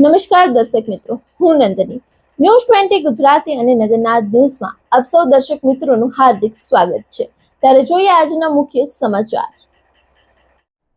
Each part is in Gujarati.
નમસ્કાર દર્શક મિત્રો, હું નંદની ન્યૂઝ 20 ગુજરાતી અને નગરનાથ ન્યૂઝમાં આપ સૌ દર્શક મિત્રોનું હાર્દિક સ્વાગત છે। ત્યારે જોઈએ આજના મુખ્ય સમાચાર।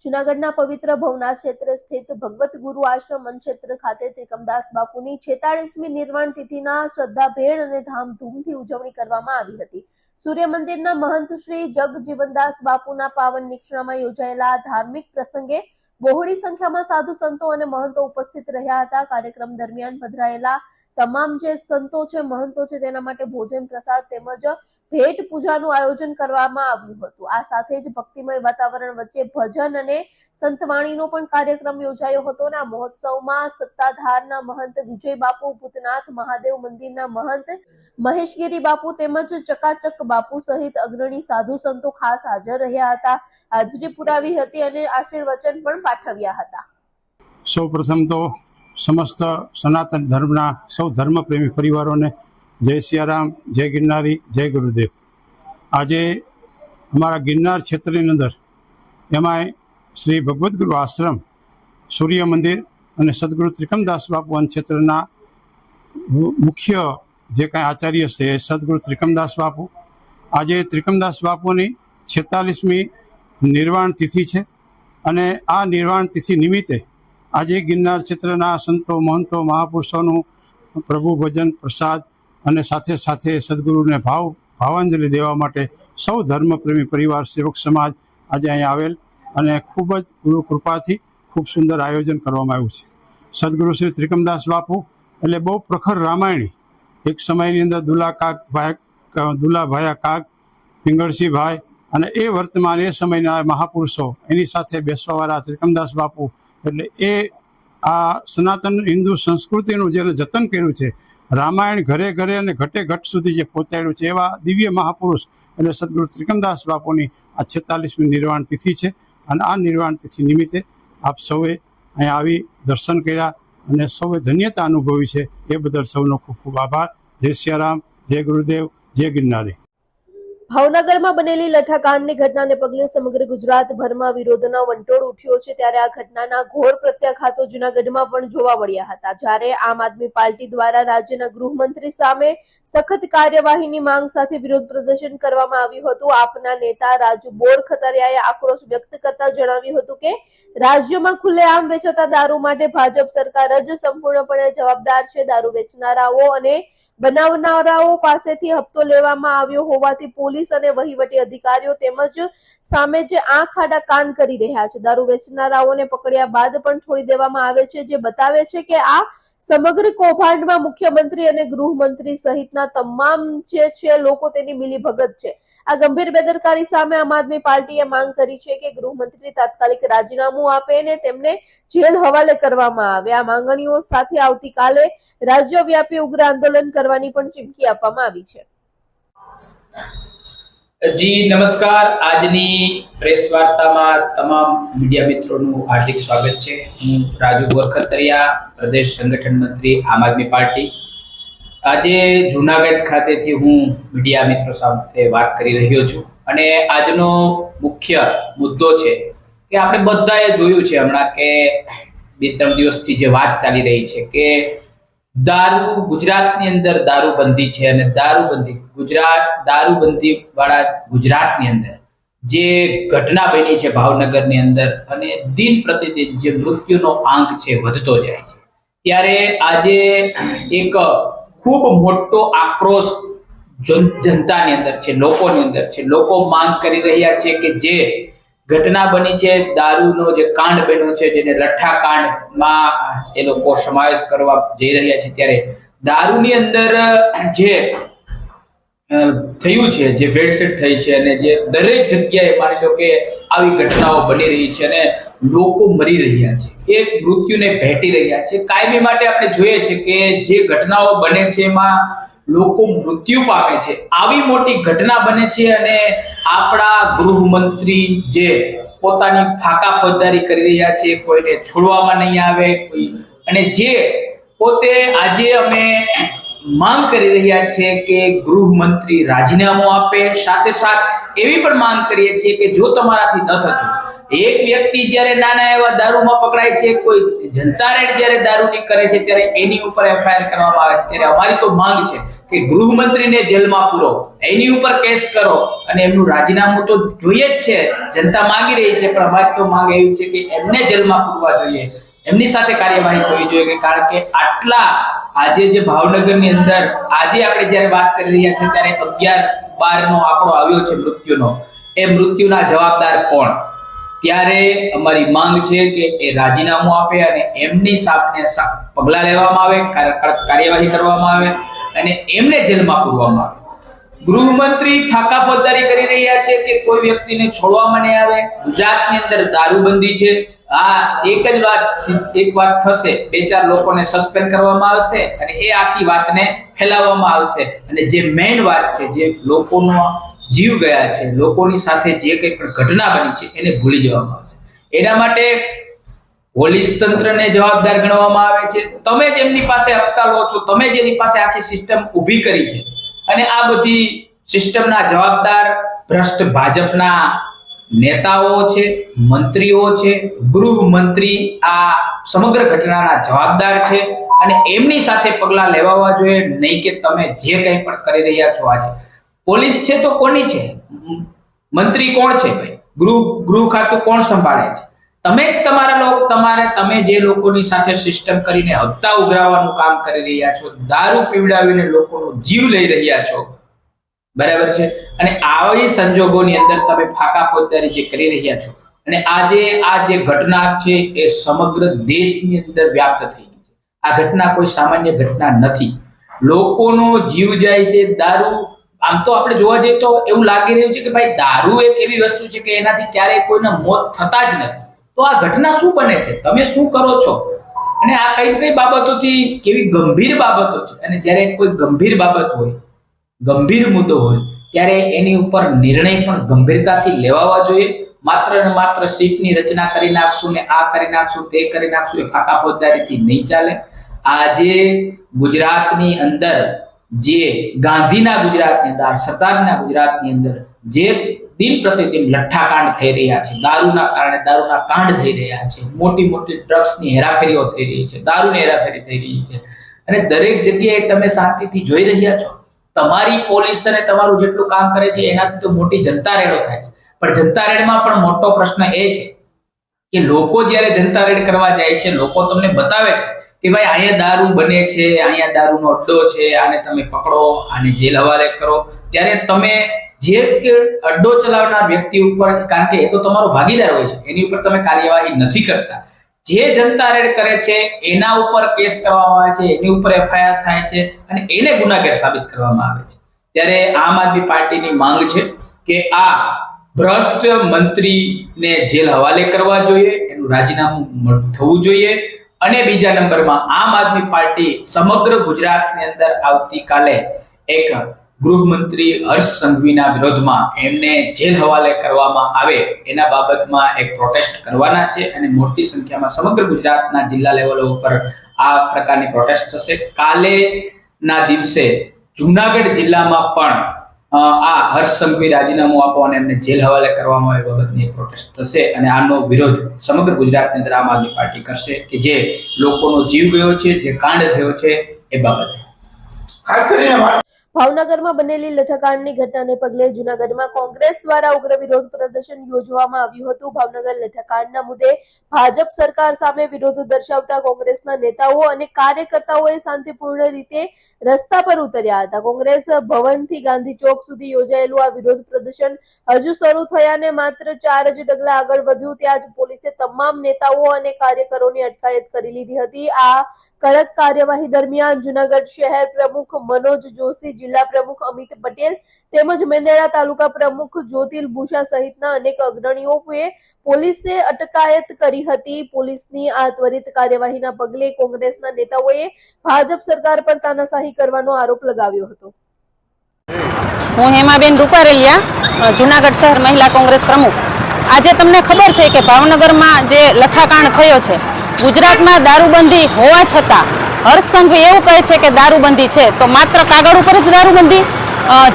જૂનાગઢના પવિત્ર ભવનાથ ક્ષેત્ર સ્થિત ભગવત ગુરુ આશ્રમ વનક્ષેત્ર ખાતે ત્રિકમદાસ બાપુની 46મી નિર્વાણ તિથિના શ્રદ્ધાભેર અને ધામધૂમથી ઉજવણી કરવામાં આવી હતી। સૂર્ય મંદિરના મહંત શ્રી જગજીવનદાસ બાપુના પાવન નિક્ષણામાં યોજાયેલા ધાર્મિક પ્રસંગે બહોળી સંખ્યામાં સાધુ સંતો અને મહંતો ઉપસ્થિત રહ્યા હતા। કાર્યક્રમ દરમિયાન પધરાયેલા તમામ જે સંતો છે, મહંતો છે, તેના માટે ભોજન પ્રસાદ તેમજ ભેટ પૂજાનું આયોજન કરવામાં આવ્યું હતું। આ સાથે જ ભક્તિમય વાતાવરણ વચ્ચે ભજન અને સંતવાણીનો પણ કાર્યક્રમ યોજાયો હતો। આ મહોત્સવમાં સત્તાધારના મહંત વિજય બાપુ, ભૂતનાથ મહાદેવ મંદિરના મહંત મહેશગીરી બાપુ તેમજ ચકાચક બાપુ સહિત અગ્રણી સાધુ સંતો ખાસ હાજર રહ્યા હતા। હાજરી પુરાવી હતી અને આશીર્વચન પણ પાઠવ્યા હતા। સૌપ્રથમ તો સમસ્ત સનાતન ધર્મના સૌ ધર્મપ્રેમી પરિવારોને જય સિયારામ, જય ગિરનારી, જય ગુરુદેવ। આજે અમારા ગિરનાર ક્ષેત્રની અંદર એમાંય શ્રી ભગવત ગુરુ આશ્રમ, સૂર્ય મંદિર અને સદગુરુ ત્રિકમદાસ બાપુ ક્ષેત્રના મુખ્ય જે કાંઈ આચાર્ય છે એ સદગુરુ ત્રિકમદાસ બાપુ। આજે ત્રિકમદાસ બાપુની 46મી નિર્વાણ તિથિ છે અને આ નિર્વાણ તિથિ નિમિત્તે આજે ગિરનાર ક્ષેત્રના સંતો, મહંતો, મહાપુરુષોનું પ્રભુ ભજન, પ્રસાદ અને સાથે સાથે સદગુરુને ભાવાંજલિ દેવા માટે સૌ ધર્મપ્રેમી પરિવાર, સેવક સમાજ આજે અહીં આવેલ અને ખૂબ જ ગુરુ કૃપાથી ખૂબ સુંદર આયોજન કરવામાં આવ્યું છે। સદગુરુ શ્રી ત્રિકમદાસ બાપુ એટલે બહુ પ્રખર રામાયણી, એક સમયની અંદર દુલાભાયા કાગ, પિંગળસિંહભાઈ અને એ વર્તમાન એ સમયના મહાપુરુષો એની સાથે બેસવાવાળા ત્રિકમદાસ બાપુ એટલે એ આ સનાતન હિન્દુ સંસ્કૃતિનું જેને જતન કર્યું છે, રામાયણ ઘરે ઘરે અને ઘટે ઘટ સુધી જે પહોંચાડ્યું છે, એવા દિવ્ય મહાપુરુષ એટલે સદગુરુ ત્રિકમદાસ બાપુની આ 46મી નિર્વાણ તિથિ છે અને આ નિર્વાણ તિથિ નિમિત્તે આપ સૌએ અહીંયા આવી દર્શન કર્યા અને સૌએ ધન્યતા અનુભવી છે, એ બદલ સૌનો ખૂબ ખૂબ આભાર। જય સિયારામ, જય ગુરુદેવ, જય ગિરનારી। ભાવનગરમાં બનેલી લઠ્ઠાકાંડની ઘટનાને પગલે સમગ્ર ગુજરાતભરમાં વિરોધનો વંટોળ ઉઠ્યો છે। ત્યારે આ ઘટનાના ઘોર પ્રત્યાઘાતો જૂનાગઢમાં પણ જોવા મળ્યા હતા। જ્યારે આમ આદમી પાર્ટી દ્વારા રાજ્યના ગૃહમંત્રી સામે સખત કાર્યવાહીની માંગ સાથે વિરોધ પ્રદર્શન કરવામાં આવ્યું હતું। આપના નેતા રાજુ બોરખતરિયાએ આક્રોશ વ્યક્ત કરતા જણાવ્યું હતું કે રાજ્યમાં ખુલ્લેઆમ વેચાતા દારૂ માટે ભાજપ સરકાર જ સંપૂર્ણપણે જવાબદાર છે। દારૂ વેચનારાઓ અને બનાવનારાઓ પાસેથી હપ્તો લેવામાં આવ્યો હોવાથી પોલીસ અને વહીવટી અધિકારીઓ તેમજ સામે જે આંખ આડા કાન કરી રહ્યા છે। દારૂ વેચનારાઓને પકડ્યા બાદ પણ છોડી દેવામાં આવે છે, જે બતાવે છે કે આ સમગ્ર કૌભાંડમાં મુખ્યમંત્રી અને ગૃહમંત્રી સહિતના તમામ જે છે લોકો તેની મિલીભગત છે। આ ગંભીર બેદરકારી સામે આમ આદમી પાર્ટીએ માંગ કરી છે કે ગૃહમંત્રી તાત્કાલિક રાજીનામું આપે અને તેમને જેલ હવાલે કરવામાં આવે। આ માંગણીઓ સાથે આવતીકાલે રાજ્યવ્યાપી ઉગ્ર આંદોલન કરવાની પણ ચીમકી આપવામાં આવી છે। જી નમસ્કાર, આજની પ્રેસ વાર્તામાં તમામ મીડિયા મિત્રોનું હાર્દિક સ્વાગત છે। હું રાજુ બોરખતરિયા, પ્રદેશ સંગઠન મંત્રી, આમ આદમી પાર્ટી। આજે જૂનાગઢ ખાતેથી હું મીડિયા મિત્રો સાથે વાત કરી રહ્યો છું અને આજનો મુખ્ય મુદ્દો છે કે આપણે બધાએ જોયું છે હમણાં કે 2-3 દિવસથી જે વાત ચાલી રહી છે કે દારૂ ગુજરાતની અંદર દારૂબંધી છે અને દારૂબંધી વાળા ગુજરાતની અંદર જે ઘટના બની છે ભાવનગરની અંદર અને દિન પ્રતિદિન જે મૃત્યુનો આંક છે વધતો જાય છે, ત્યારે આજે એક ખૂબ મોટો આક્રોશ જનતાની અંદર છે, લોકોની અંદર છે। લોકો માંગ કરી રહ્યા છે કે જે ઘટના બની છે, દારૂનો જે કાંડ બન્યો છે, જેને લઠ્ઠા કાંડમાં એ લોકો સમાવેશ કરવા જઈ રહ્યા છે, ત્યારે દારૂની અંદર જે થયું છે, જે ભેળસેળ થઈ છે અને જે દરેક જગ્યાએ માની લો કે આવી ઘટનાઓ બની રહી છે અને લોકો મરી રહ્યા છે, એક મૃત્યુને ભેટી રહ્યા છે। કાયમી માટે આપણે જોઈએ છે કે જે ઘટનાઓ બને છે એમાં લોકો મૃત્યુ પામે છે, આવી મોટી ઘટના બને છે અને આપણા ગૃહમંત્રી જે પોતાની ફાકા ફોજદારી કરી રહ્યા છે, કોઈને છોડવામાં નહીં આવે કોઈ, અને જે પોતે આજે અમે માંગ કરી રહ્યા છે કે ગૃહમંત્રી રાજીનામું આપે। સાથે સાથ એવી પણ માંગ કરીએ છીએ કે જો તમારાથી ન થતું એક વ્યક્તિ જ્યારે નાના એવા દારૂમાં પકડાય છે, કોઈ જનતા રેડ જ્યારે દારૂની કરે છે ત્યારે એની ઉપર એફઆઈઆર કરવામાં આવે છે. ત્યારે અમારી તો માંગ છે કે ગૃહમંત્રીને જેલમાં પૂરો, એની ઉપર કેસ કરો અને એમનું રાજીનામું તો જોઈએ જ છે, જનતા માંગી રહી છે, પણ અમારી તો માંગ એવી છે કે એમને જેલમાં પૂરવા જોઈએ, એમની સાથે કાર્યવાહી થવી જોઈએ. કારણ કે આટલા આજે જે ભાવનગરની અંદર આજે આપણે જ્યારે વાત કરી રહ્યા છે ત્યારે 11-12 નો આંકડો આવ્યો છે મૃત્યુનો. એ મૃત્યુના જવાબદાર કોણ? ત્યારે અમારી માંગ છે કે એ રાજીનામું આપે અને એમની સામે પગલાં લેવામાં આવે, કાર્યવાહી કરવામાં આવે અને એમને જેલમાં પૂરવામાં આવે. ગૃહમંત્રી ફાકા ફોજદારી કરી રહ્યા છે કે કોઈ વ્યક્તિને છોડવામાં નહીં આવે. ગુજરાતની અંદર દારૂબંધી છે. એક વાત થશે, 2-4 લોકોને સસ્પેન્ડ કરવામાં આવશે અને એ આખી વાતને ફેલાવવામાં આવશે અને જે મેઇન વાત છે, જે લોકોનો જીવ ગયા છે, લોકોની સાથે જે કંઈ પણ ઘટના બની છે એને ભૂલી જવામાં આવશે. એના માટે પોલીસ તંત્રને જવાબદાર ગણવામાં આવે છે. તમે જ એમની પાસે હપ્તા લો છો, તમે જ એની પાસે આખી સિસ્ટમ ઊભી કરી છે અને આ બધી સિસ્ટમના જવાબદાર ભ્રષ્ટ ભાજપના નેતાઓ છે, મંત્રીઓ છે. ગૃહમંત્રી આ સમગ્ર ઘટનાના જવાબદાર છે અને એમની સાથે પગલાં લેવા જોઈએ, નહીં કે તમે જે કંઈ પણ કરી રહ્યા છો. આજે પોલીસ છે તો કોની છે? મંત્રી કોણ છે ભાઈ? ગૃહ ખાતું કોણ સંભાળે છે? તમે જ તમે જે લોકોની સાથે સિસ્ટમ કરીને હપ્તા ઉઘરાવવાનું કામ કરી રહ્યા છો, દારૂ પીવડાવીને લોકોનો જીવ લઈ રહ્યા છો, બરાબર છે. અને આવી સંજોગોની અંદર તમે ફાકા ફોજદારી જે કરી રહ્યા છો અને આજે આ જે ઘટના છે એ સમગ્ર દેશની અંદર વ્યાપ્ત થઈ ગઈ છે. આ ઘટના કોઈ સામાન્ય ઘટના નથી. લોકોનો જીવ જાય છે. દારૂ, આમ તો આપણે જોવા જઈએ તો એવું લાગી રહ્યું છે કે ભાઈ દારૂ એક એવી વસ્તુ છે કે એનાથી ક્યારેય કોઈના મોત થતા જ નથી. તો આ ઘટના શું બને છે? તમે શું કરો છો? અને આ કઈ બાબતોથી કેવી ગંભીર બાબતો છે. અને જ્યારે કોઈ ગંભીર બાબત હોય, ગંભીર મુદ્દો હોય, ત્યારે એની ઉપર નિર્ણય પણ ગંભીરતાથી લેવા જોઈએ. માત્ર ને માત્ર સીટની રચના કરી નાખશું ને આ કરી નાખશું, તે કરી નાખશું, એ ફાકા ફોજદારીથી નહીં ચાલે. આજે ગુજરાતની અંદર જે ગાંધીના ગુજરાતની અંદર, સરદારના ગુજરાતની અંદર જે દિન પ્રતિદિન લઠ્ઠાકાંડ થઈ રહ્યા છે, દારૂના કારણે દારૂના કાંડ થઈ રહ્યા છે, મોટી મોટી ડ્રગ્સની હેરાફેરીઓ થઈ રહી છે, દારૂની હેરાફેરી થઈ રહી છે અને દરેક જગ્યાએ તમે શાંતિથી જોઈ રહ્યા છો. તમારી પોલીસ અને તમારું જેટલું કામ કરે છે એનાથી તો મોટી જનતા રેડો થાય છે. પણ જનતા રેડમાં પણ મોટો પ્રશ્ન એ છે કે લોકો જ્યારે જનતા રેડ કરવા જાય છે, લોકો તમને બતાવે છે કે ભાઈ અહીંયા દારૂ બને છે, અહીંયા દારૂનો અડ્ડો છે, આને તમે પકડો, આને જેલ હવાલે કરો. ત્યારે તમે જે અડ્ડો ચલાવનાર વ્યક્તિ ઉપર, કારણ કે એ તો તમારો ભાગીદાર હોય છે, એની ઉપર તમે કાર્યવાહી નથી કરતા. જે જનતા રેડ કરે છે એના ઉપર કેસ કરવામાં આવે છે, એની ઉપર એફઆઈઆર થાય છે અને એને ગુનાગાર સાબિત કરવામાં આવે છે. ત્યારે આમ આદમી પાર્ટીની માંગ છે કે આ ભ્રષ્ટ મંત્રીને જેલ હવાલે કરવા જોઈએ, એનું રાજીનામું થવું જોઈએ. અને બીજા નંબરમાં આમ આદમી પાર્ટી સમગ્ર ગુજરાતની અંદર આવતીકાલે એક ગૃહમંત્રી હર્ષ સંઘવીના વિરોધમાં એમને જેલ હવાલે કરવામાં આવે એના બાબતમાં એક પ્રોટેસ્ટ કરવાના છે અને મોટી સંખ્યામાં સમગ્ર ગુજરાતના જિલ્લા લેવલ ઉપર આ પ્રકારની પ્રોટેસ્ટ થશે. કાલેના દિવસે જૂનાગઢ જિલ્લામાં પણ આ હર્ષ સંઘવી રાજીનામું આપો અને એમને જેલ હવાલે કરવામાં આવે બાબતની એક પ્રોટેસ્ટ થશે અને આનો વિરોધ સમગ્ર ગુજરાતની અંદર આમ આદમી પાર્ટી કરશે કે જે લોકોનો જીવ ગયો છે, જે કાંડ થયો છે એ બાબતે. ભાવનગરમાં બનેલી લઠ્ઠાકાંડની ઘટનાને પગલે જૂનાગઢમાં કોંગ્રેસ દ્વારા ઉગ્ર વિરોધ પ્રદર્શન યોજવામાં આવ્યું હતું. ભાવનગર લઠ્ઠાકાંડના મુદ્દે ભાજપ સરકાર સામે વિરોધ દર્શાવતા કોંગ્રેસના નેતાઓ અને કાર્યકર્તાઓએ શાંતિપૂર્ણ રીતે રસ્તા પર ઉતર્યા હતા. કોંગ્રેસ ભવનથી ગાંધી ચોક સુધી યોજાયેલું આ વિરોધ પ્રદર્શન હજુ શરૂ થયાને માત્ર 4 જ ડગલા આગળ વધ્યું ત્યાં જ પોલીસે તમામ નેતાઓ અને કાર્યકરોની અટકાયત કરી લીધી હતી. આ કડક કાર્યવાહી દરમિયાન જૂનાગઢ શહેર પ્રમુખ મનોજ જોશી, જિલ્લા પ્રમુખ અમિત પટેલ તેમજ મેંદરડા તાલુકા પ્રમુખ જ્યોતિલ ભૂષા સહિતના અનેક અગ્રણીઓએ પોલીસે અટકાયત કરી હતી. પોલીસની આ ત્વરિત કાર્યવાહીના પગલે કોંગ્રેસના નેતાઓએ ભાજપ સરકાર પર તાનાશાહી કરવાનો આરોપ લગાવ્યો હતો. હું હેમાબેન રૂપારેલિયા, જૂનાગઢ શહેર મહિલા કોંગ્રેસ પ્રમુખ. આજે તમને ખબર છે કે ભાવનગરમાં જે લઠ્ઠાકાંડ થયો છે, ગુજરાતમાં દારૂબંધી હોવા છતાં હર્ષ સંઘવી એવું કહે છે કે દારૂબંધી છે, તો માત્ર કાગળ ઉપર જ દારૂબંધી?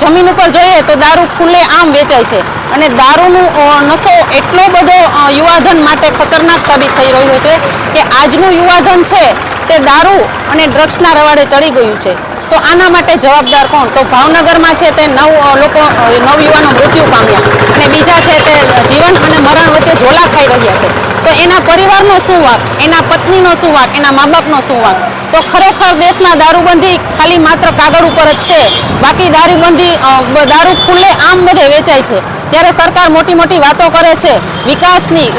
જમીન ઉપર જોઈએ તો દારૂ ખુલ્લે આમ વેચાય છે અને દારૂનો નશો એટલો બધો યુવાધન માટે ખતરનાક સાબિત થઈ રહ્યો છે કે આજનું યુવાધન છે તે દારૂ અને ડ્રગ્સના રવાડે ચડી ગયું છે. તો આના માટે જવાબદાર કોણ? તો ભાવનગરમાં છે તે નવ યુવાનો મૃત્યુ પામ્યા અને બીજા છે તે જીવન અને મરણ વચ્ચે ઝોલા ખાઈ રહ્યા છે. તો એના પરિવારનો શું વાંક, એના પત્નીનો શું વાંક, એના મા બાપનો શું વાંક? તો ખરેખર દેશમાં દારૂબંધી ખાલી માત્ર કાગળ ઉપર જ છે, બાકી દારૂ ખુલ્લે આમ બધે વેચાય છે. ત્યારે સરકાર મોટી મોટી વાતો કરે છે વિકાસની.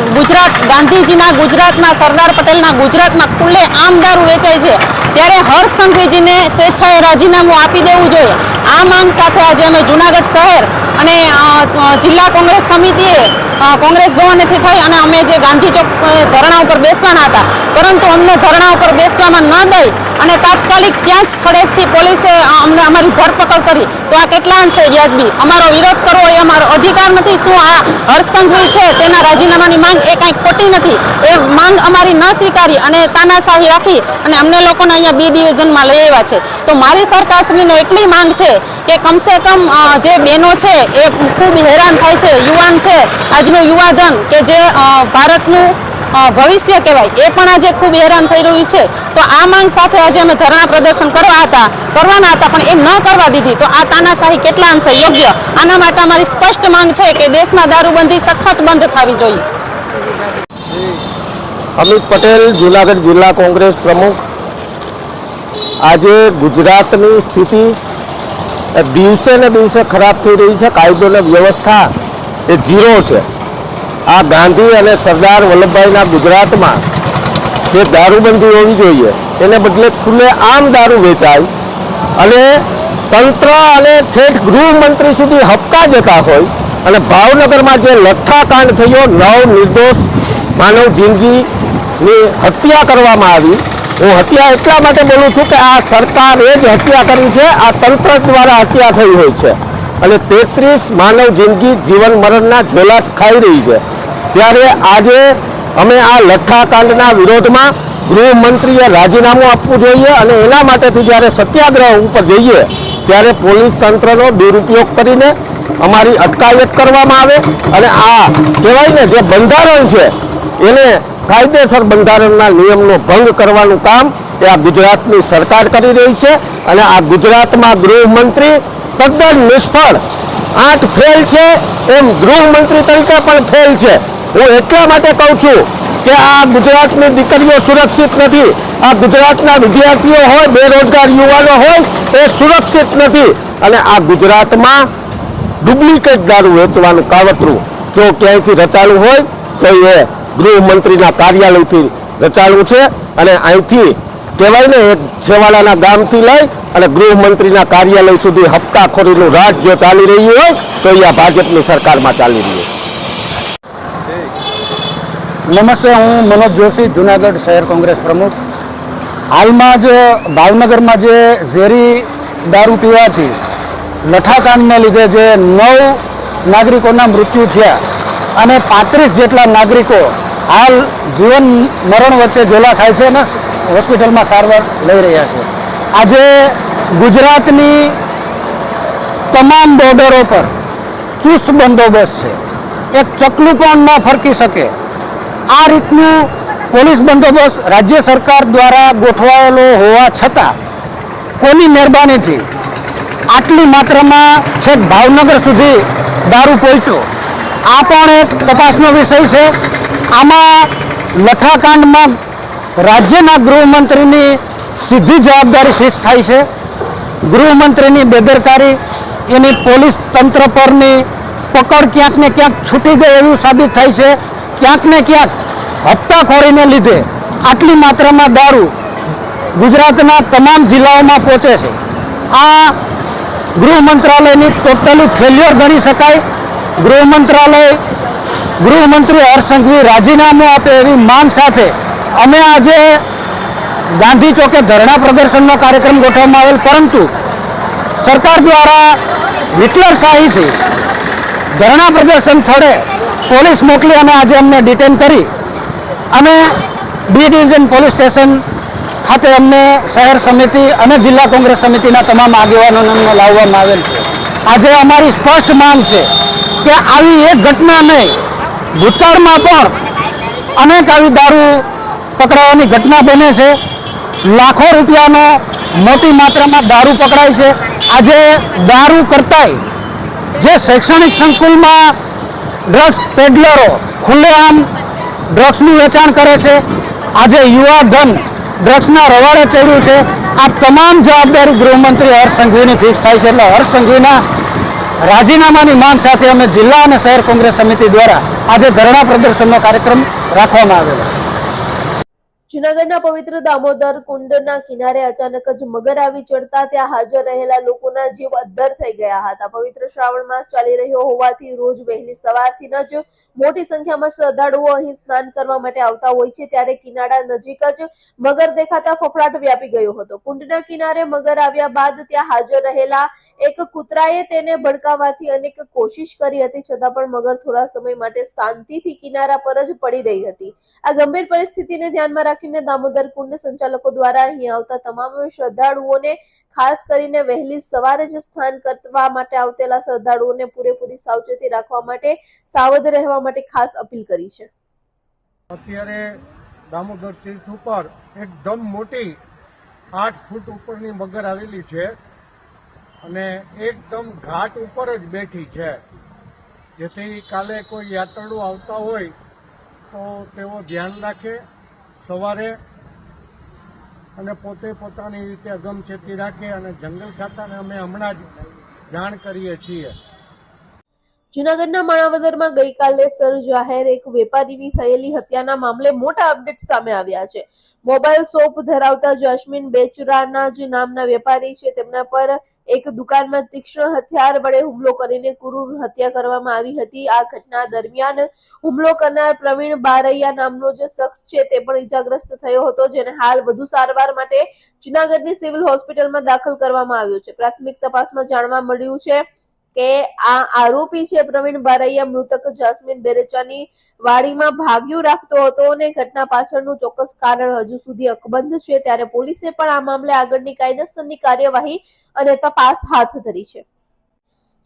ગાંધીજીના ગુજરાતમાં, સરદાર પટેલના ગુજરાતમાં ખુલ્લે આમ દારૂ વેચાય છે, ત્યારે હર્ષ સંઘવીજીને સ્વેચ્છાએ રાજીનામું આપી દેવું જોઈએ. આ માંગ સાથે આજે અમે જુનાગઢ શહેર અને જિલ્લા કોંગ્રેસ સમિતિએ કોંગ્રેસ ભવનેથી થઈ અને અમે જે ગાંધી ચોક ધરણા ઉપર બેસવાના હતા, પરંતુ અમને ધરણા ઉપર બેસવામાં ન દઈ અને તાત્કાલિક ત્યાં જ સ્થળેથી પોલીસે અમને અમારી ધરપકડ કરી. તો આ કેટલા અંશે વ્યાજબી? અમારો વિરોધ કરવો એ અમારો અધિકાર નથી? શું આ હર્ષ સંઘવી છે તેના રાજીનામાની માંગ એ કાંઈ ખોટી નથી? એ માંગ અમારી ન સ્વીકારી અને તાનાશાહી રાખી અને અમને લોકોને અહીંયા બી ડિવિઝનમાં લઈ આવ્યા છે. તો મારી સરકારશ્રીનો એટલી માંગ છે કે કમસે કમ જે બહેનો છે એ ખૂબ હેરાન થાય છે, યુવાન છે, આજનું યુવાધન કે જે ભારતનું ભવિષ્ય કહેવાય, એ પણ આજે ખૂબ હેરાન થઈ રહ્યું છે. તો આ માંગ સાથે આજે અમે ધરણા પ્રદર્શન કરવાના હતા પણ એ ન કરવા દીધી. તો આ તાનાશાહી કેટલા અંશે યોગ્ય? આના માટે અમારી સ્પષ્ટ માંગ છે કે દેશમાં દારૂબંધી સખત બંધ થવી જોઈએ. અમિત પટેલ, જુનાગઢ જિલ્લા કોંગ્રેસ પ્રમુખ. આજે ગુજરાતની સ્થિતિ દિવસે ને દિવસે ખરાબ થઈ રહી છે. કાયદો અને વ્યવસ્થા એ ઝીરો છે. આ ગાંધી અને સરદાર વલ્લભભાઈના ગુજરાતમાં જે દારૂબંધી હોવી જોઈએ એને બદલે ખુલ્લે આમ દારૂ વેચાય અને તંત્ર અને ઠેઠ ગૃહમંત્રી સુધી હપ્તા જતા હોય અને ભાવનગરમાં જે લઠ્ઠાકાંડ થયો, 9 નિર્દોષ માનવ જિંદગીની હત્યા કરવામાં આવી. હું હત્યા એટલા માટે બોલું છું કે આ સરકારે જ હત્યા કરી છે, આ તંત્ર દ્વારા હત્યા થઈ હોય છે અને 33 માનવ જિંદગી જીવન મરણના ઝોલા ખાઈ રહી છે. ત્યારે આજે અમે આ લઠ્ઠાકાંડના વિરોધમાં ગૃહમંત્રીએ રાજીનામું આપવું જોઈએ અને એના માટેથી જ્યારે સત્યાગ્રહ ઉપર જઈએ ત્યારે પોલીસ તંત્રનો દુરુપયોગ કરીને અમારી અટકાયત કરવામાં આવે અને આ કહેવાય ને જે બંધારણ છે એને કાયદેસર બંધારણના નિયમનો ભંગ કરવાનું કામ એ આ ગુજરાતની સરકાર કરી રહી છે અને આ ગુજરાતમાં ગૃહમંત્રી તદ્દન નિષ્ફળ, 8 ફેલ છે એમ ગૃહમંત્રી તરીકે પણ ફેલ છે. હું એટલા માટે કહું છું કે આ ગુજરાતની દીકરીઓ સુરક્ષિત નથી, આ ગુજરાતના વિદ્યાર્થીઓ હોય, બેરોજગાર યુવાનો હોય એ સુરક્ષિત નથી અને આ ગુજરાતમાં ડુપ્લિકેટ દારૂ વેચવાનું કાવતરું જો ક્યાંયથી રચાયું હોય તો એ ગૃહમંત્રીના કાર્યાલયથી રચાયું છે અને અહીંથી કહેવાય ને એક છેવાડાના ગામથી લઈ અને ગૃહમંત્રીના કાર્યાલય સુધી હપ્તાખોરીનું રાજ જો ચાલી રહ્યું હોય તો એ આ ભાજપની સરકારમાં ચાલી રહ્યું. નમસ્તે, હું મનોજ જોશી, જુનાગઢ શહેર કોંગ્રેસ પ્રમુખ. હાલમાં જ ભાવનગરમાં જે ઝેરી દારૂ પીવાથી લઠ્ઠાકાંડને લીધે જે 9 નાગરિકોના મૃત્યુ થયા અને 35 જેટલા નાગરિકો હાલ જીવન મરણ વચ્ચે ઝોલા ખાય છે અને હોસ્પિટલમાં સારવાર લઈ રહ્યા છે. આજે ગુજરાતની તમામ બોર્ડરો પર ચુસ્ત બંદોબસ્ત છે, એક ચકલું પણ ન ફરકી શકે આ રીતનું પોલીસ બંદોબસ્ત રાજ્ય સરકાર દ્વારા ગોઠવાયેલો હોવા છતાં કોની મહેરબાનીથી આટલી માત્રામાં છેક ભાવનગર સુધી દારૂ પહોંચ્યો, આ પણ એક તપાસનો વિષય છે. આમાં લઠ્ઠાકાંડમાં રાજ્યના ગૃહમંત્રીની સીધી જવાબદારી ફિક્સ થાય છે. ગૃહમંત્રીની બેદરકારી, એની પોલીસ તંત્ર પરની પકડ ક્યાંક ને ક્યાંક છૂટી ગઈ એવું સાબિત થાય છે. ક્યાંક ને ક્યાંક હપ્તાખોરીને લીધે આટલી માત્રામાં દારૂ ગુજરાતના તમામ જિલ્લાઓમાં પહોંચે છે. આ ગૃહ મંત્રાલયની ટોટલી ફેલ્યોર ગણી શકાય. ગૃહમંત્રી હર્ષ સંઘવી રાજીનામું આપે એવી માંગ સાથે અમે આજે ગાંધી ચોકે ધરણા પ્રદર્શનનો કાર્યક્રમ ગોઠવવામાં આવેલ, પરંતુ સરકાર દ્વારા હિટલરશાહીથી ધરણા પ્રદર્શન સ્થળે પોલીસ મોકલી અને આજે અમને ડિટેન કરી અને બી ડિવિઝન પોલીસ સ્ટેશન ખાતે અમને શહેર સમિતિ અને જિલ્લા કોંગ્રેસ સમિતિના તમામ આગેવાનોને લાવવામાં આવેલ છે. આજે અમારી સ્પષ્ટ માંગ છે કે આવી એક ઘટના નહીં, ભૂતકાળમાં પણ અનેક આવી દારૂ પકડાવાની ઘટના બને છે. લાખો રૂપિયાનો મોટી માત્રામાં દારૂ પકડાય છે. આજે દારૂ કરતાંય જે શૈક્ષણિક સંકુલમાં ડ્રગ્સ પેડલરો ખુલ્લેઆમ ડ્રગ્સનું વેચાણ કરે છે, આજે યુવા ધન ડ્રગ્સના રવાડે ચડ્યું છે. આ તમામ જવાબદારી ગૃહમંત્રી હર્ષ સંઘવીની ફિક્સ થાય છે. એટલે હર્ષ સંઘવીના રાજીનામાની માંગ સાથે અમે જિલ્લા અને શહેર કોંગ્રેસ સમિતિ દ્વારા આજે ધરણા પ્રદર્શનનો કાર્યક્રમ રાખવામાં આવેલો. જૂનાગઢના પવિત્ર દામોદર કુંડના કિનારે અચાનક જ મગર આવી ચડતા ત્યાં હાજર રહેલા લોકોના જીવ અદ્ધર થઈ ગયા હતા. પવિત્ર શ્રાવણ માસ ચાલી રહ્યો હોવાથી રોજ વહેલી સવારથી જ મોટી સંખ્યામાં શ્રદ્ધાળુઓ અહીં સ્નાન કરવા માટે આવતા હોય છે. ત્યારે કિનારા નજીક જ મગર દેખાતા ફફડાટ વ્યાપી ગયો હતો. કુંડના કિનારે મગર આવ્યા બાદ ત્યાં હાજર રહેલા એક કૂતરાએ તેને ભડકાવવાની અનેક કોશિશ કરી હતી, છતાં પણ મગર થોડા સમય માટે શાંતિથી કિનારા પર જ પડી રહી હતી. આ ગંભીર પરિસ્થિતિને ધ્યાનમાં રાખીને દામોદર કુંડ સંચાલકો દ્વારા અહીં આવતા તમામ શ્રદ્ધાળુઓને, ખાસ કરીને વહેલી સવારે જ સ્નાન કરવા માટે આવતેલા શ્રદ્ધાળુઓને પૂરેપૂરી સાવચેતી રાખવા માટે, સાવધ રહેવા માટે ખાસ અપીલ કરી છે. અત્યારે દામોદર તીર્થ ઉપર એકદમ મોટી 8 ફૂટ ઉપરની મગર આવેલી છે અને એકદમ ઘાટ ઉપર જ બેઠી છે, જેથી કાલે કોઈ યાત્રાળુ આવતા હોય તો તેઓ ધ્યાન રાખે સવારે અને પોતે પોતાની રીતે અગમચેતી રાખે. અને જંગલ ખાતાને અમે હમણાં જ જાણ કરીએ છીએ. જૂનાગઢના માણાવદરમાં ગઈકાલે સરજાહેર એક વેપારીની થયેલી હત્યાના મામલે મોટા અપડેટ સામે આવ્યા છે. મોબાઈલ શોપ ધરાવતા જાસ્મીન બેચરાના જ નામના વેપારી છે, તેમના પર એક દુકાનમાં તીક્ષ્ણ હથિયાર વડે હુમલો કરીને ક્રૂર હત્યા કરવામાં આવી હતી. આ ઘટના દરમિયાન હુમલો કરનાર પ્રવીણ બારૈયા નામનો જે શખ્સ છે તે પણ ઈજાગ્રસ્ત થયો હતો, જેને હાલ વધુ સારવાર માટે જૂનાગઢની સિવિલ હોસ્પિટલમાં દાખલ કરવામાં આવ્યો છે. પ્રાથમિક તપાસમાં જાણવા મળ્યું છે કે આ આરોપી છે પ્રવીણ બારૈયા મૃતક જાસ્મીન બેરેચાની વાડીમાં ભાગ્યું રાખતો હતો અને ઘટના પાછળનું ચોક્કસ કારણ હજુ સુધી અકબંધ છે. ત્યારે પોલીસે પણ આ મામલે આગળની કાયદેસરની કાર્યવાહી અને તપાસ હાથ ધરી છે.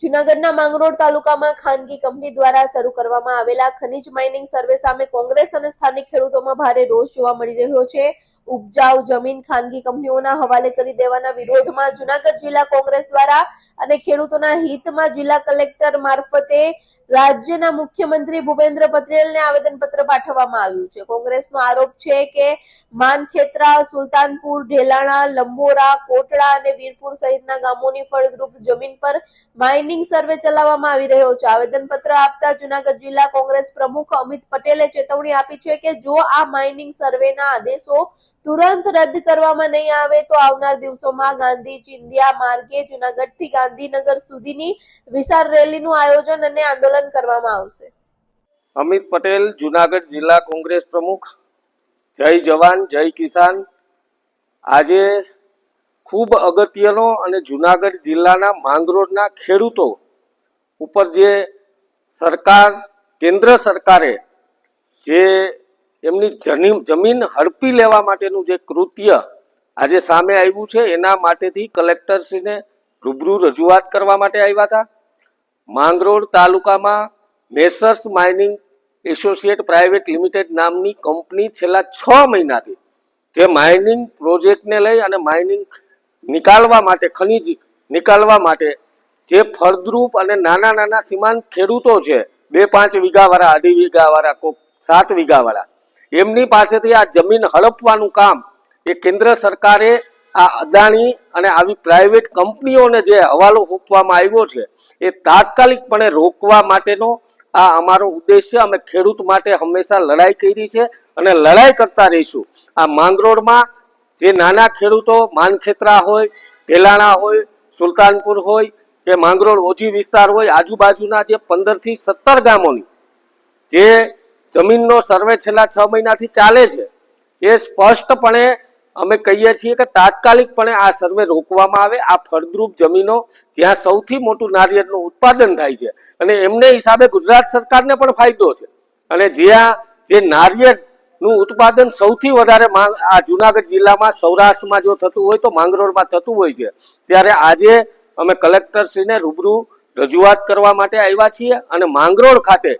જૂનાગઢના માંગરોળ તાલુકામાં ખાનગી કંપની દ્વારા શરૂ કરવામાં આવેલા ખનીજ માઇનિંગ સર્વે સામે કોંગ્રેસ અને સ્થાનિક ખેડૂતોમાં ભારે રોષ જોવા મળી રહ્યો છે. ઉપજાઉ જમીન ખાનગી કંપનીઓના હવાલે કરી દેવાના વિરોધમાં જૂનાગઢ જિલ્લા કોંગ્રેસ દ્વારા અને ખેડૂતોના હિતમાં જિલ્લા કલેક્ટર મારફતે રાજ્યના મુખ્યમંત્રી ભૂપેન્દ્ર પટેલને આવેદનપત્ર પાઠવવામાં આવ્યું છે. કોંગ્રેસનો આરોપ છે કે માનખેત્રા, સુલતાનપુર, ઢેલાણા, લંબોરા, કોટડા અને વીરપુર સહિતના ગામોની ફળદ્રુપ જમીન પર માઇનિંગ સર્વે ચલાવવામાં આવી રહ્યો છે. આવેદનપત્ર આપતા જૂનાગઢ જિલ્લા કોંગ્રેસ પ્રમુખ અમિત પટેલે ચેતવણી આપી છે કે જો આ માઇનિંગ સર્વેના આદેશો તુરંત રદ કરવામાં નહીં આવે તો આવનાર દિવસોમાં ગાંધી ચિંધ્યા માર્ગે જૂનાગઢથી ગાંધીનગર સુધીની વિશાળ રેલીનું આયોજન અને આંદોલન કરવામાં આવશે. અમિત પટેલ, જૂનાગઢ જિલ્લા કોંગ્રેસ પ્રમુખ. જય જવાન જય કિસાન. આજે ખૂબ અગત્યનો અને જૂનાગઢ જિલ્લાના માંગરોળના ખેડૂતો ઉપર જે સરકાર, કેન્દ્ર સરકારે જે એમની જમીન હડપી લેવા માટેનું જે કૃત્ય આજે સામે આવ્યું છે, એના માટેથી કલેક્ટરશ્રીને રૂબરૂ રજૂઆત કરવા માટે આવ્યા હતા. માંગરોળ તાલુકામાં Messrs mining associate private limited નામની કંપની છેલ્લા 6 મહિનાથી જે માઇનિંગ પ્રોજેક્ટને લઈ અને માઇનિંગ નિકાલવા માટે, ખનીજ નિકાલવા માટે જે ફળદ્રુપ અને નાના નાના સીમાંત ખેડૂતો છે, 2-5 વીઘા વાળા, 2.5 વીઘા વાળા, 7 વીઘા વાળા, એમની પાસેથી આ જમીન હડપવાનું કામ એ કેન્દ્ર સરકારે આ અદાણી અને આવી પ્રાઇવેટ કંપનીઓને જે હવાલો સોંપવામાં આવ્યો છે એ તાત્કાલિકપણે રોકવા માટેનો આ અમારો ઉદ્દેશ છે. અમે ખેડૂત માટે હંમેશા લડાઈ કરી છે અને લડાઈ કરતા રહીશું. આ માંગરોળમાં જે નાના ખેડૂતો, માનખેત્રા હોય, ઢેલાણા હોય, સુલતાનપુર હોય કે માંગરોળ ઓજી વિસ્તાર હોય, આજુબાજુના જે 15 થી 17 ગામોની જે જમીનનો સર્વે છેલ્લા 6 મહિનાથી ચાલે છે, એ સ્પષ્ટપણે અમે કહીએ છીએ કે તાત્કાલિકપણે આ સર્વે રોકવામાં આવે. આ ફળદ્રુપ જમીનો જ્યાં સૌથી મોટું નારિયેળનું ઉત્પાદન થાય છે અને એમને હિસાબે ગુજરાત સરકારને પણ ફાયદો છે અને જ્યાં જે નારિયેળનું ઉત્પાદન સૌથી વધારે આ જૂનાગઢ જિલ્લામાં, સૌરાષ્ટ્રમાં જો થતું હોય તો માંગરોળમાં થતું હોય છે, ત્યારે આજે અમે કલેક્ટરશ્રીને રૂબરૂ રજૂઆત કરવા માટે આવ્યા છીએ અને માંગરોળ ખાતે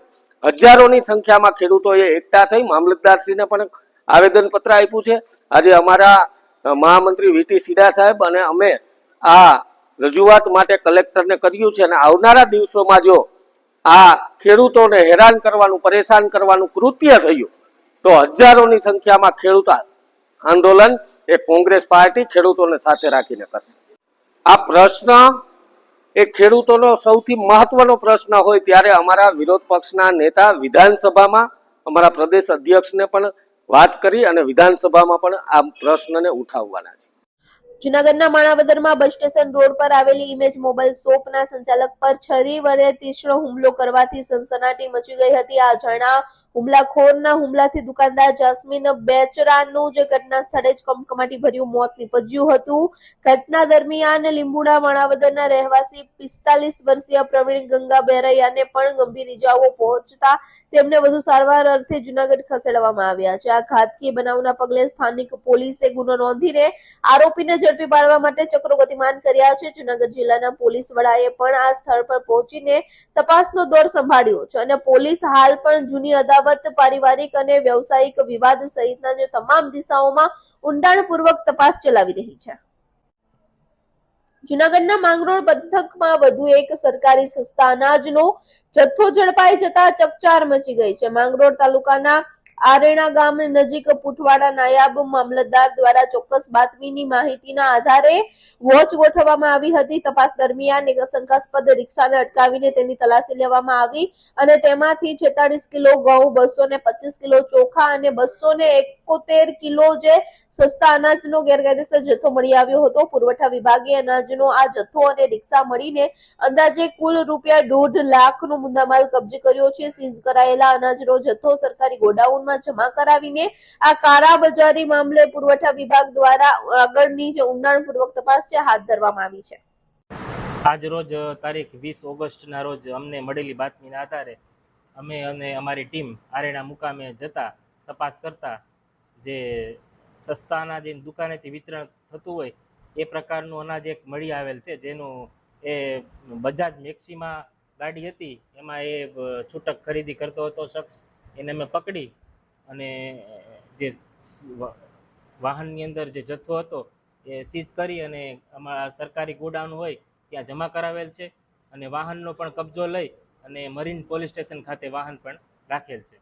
હજારોની સંખ્યામાં ખેડૂતોએ એકઠા થઈ મામલતદારશ્રીને પણ આવેદનપત્ર આપ્યું છે. આજે અમારા મહામંત્રી વીટી સીડા સાહેબ અને અમે આ રજૂઆત માટે કલેક્ટરને કર્યું છે અને આવનારા દિવસોમાં જો આ ખેડૂતોને હેરાન કરવાનું પરેશાન કરવાનું કૃત્ય થયું તો હજારોની સંખ્યામાં ખેડૂત આંદોલન એ કોંગ્રેસ પાર્ટી ખેડૂતોને સાથે રાખીને કરશે. આ પ્રશ્ન એ ખેડૂતોનો સૌથી મહત્વનો પ્રશ્ન હોય ત્યારે અમારા વિરોધ પક્ષના નેતા વિધાનસભામાં અમારા પ્રદેશ અધ્યક્ષને પણ વાત કરી અને વિધાનસભામાં પણ આ પ્રશ્નને ઉઠાવવાના છે. જૂનાગઢના માણાવદરમાં બસ સ્ટેશન રોડ પર આવેલી ઇમેજ મોબાઈલ શોપના સંચાલક પર છરી વડે તીક્ષ્ણ હુમલો કરવાથી સનસનાટી મચી ગઈ હતી. આ અજાણ્યા હુમલાખોરના હુમલાથી દુકાનદાર જાસ્મીન બેચરાનું જે ઘટના સ્થળે જ કમકમાટી ભર્યું મોત નીપજ્યું હતું. ઘટના દરમિયાન લીંબુડા માણાવદરના રહેવાસી 45 વર્ષીય પ્રવીણ ગંગા બેરૈયાને પણ ગંભીર ઇજાઓ પહોંચતા તેમને વધુ સારવાર અર્થે જૂનાગઢ ખસેડવામાં આવ્યા છે. આ ઘાતકી બનાવના પગલે સ્થાનિક પોલીસે ગુનો નોંધીને આરોપીને ઝડપી પાડવા માટે ચક્રો ગતિમાન કર્યા છે. જૂનાગઢ જિલ્લાના પોલીસ વડાએ પણ આ સ્થળ પર પહોંચીને તપાસનો દોર સંભાળ્યો છે અને પોલીસ હાલ પણ જૂની અદાવત, પારિવારિક અને વ્યવસાયિક વિવાદ સહિતના જે તમામ દિશાઓમાં ઊંડાણપૂર્વક તપાસ ચલાવી રહી છે. જૂનાગઢના માંગરોળ પંથકમાં વધુ એક સરકારી સસ્તા અનાજનો જથ્થો ઝડપાઈ જતા ચકચાર મચી ગઈ છે. માંગરોળ તાલુકાના આરેણા ગામ નજીક પુઠવાડા નાયબ મામલતદાર દ્વારા ચોક્કસ બાતમીની માહિતીના આધારે વોચ ગોઠવવામાં આવી હતી. તપાસ દરમિયાન એક શંકાસ્પદ રિક્ષાને અટકાવીને તેની તલાશી લેવામાં આવી અને તેમાંથી 46 કિલો ઘઉં, 225 કિલો ચોખા અને 271 કિલો જે સસ્તા અનાજનો ગેરકાયદેસર જથ્થો મળી આવ્યો હતો. પુરવઠા વિભાગે અનાજનો આ જથ્થો અને રિક્ષા મળીને અંદાજે કુલ ₹1.5 લાખનો મુદ્દામાલ કબજે કર્યો છે. સીઝ કરાયેલા અનાજનો જથ્થો સરકારી ગોડાઉનમાં જમા કરાવીને આ કાળાબજારી મામલે પુરવઠા વિભાગ દ્વારા આગળની જે ઊંડાણપૂર્વક તપાસ છે હાથ ધરવામાં આવી છે. આજ રોજ તારીખ 20 ઓગસ્ટના રોજ અમને મળેલી બાતમીના આધારે અમે અને અમારી ટીમ આરેણા મુકામે જતા તપાસ કરતા જે સસ્તા અનાજની દુકાનેથી વિતરણ થતું હોય એ પ્રકારનું અનાજ એક મળી આવેલ છે, જેનું એ બજાજ મેક્સીમાં ગાડી હતી એમાં એ છૂટક ખરીદી કરતો હતો શખ્સ. એને અમે પકડી અને જે વાહનની અંદર જે જથ્થો હતો એ સીઝ કરી અને અમારા સરકારી ગોડાઉન હોય ત્યાં જમા કરાવેલ છે અને વાહનનો પણ કબજો લઈ અને મરીન પોલીસ સ્ટેશન ખાતે વાહન પણ રાખેલ છે.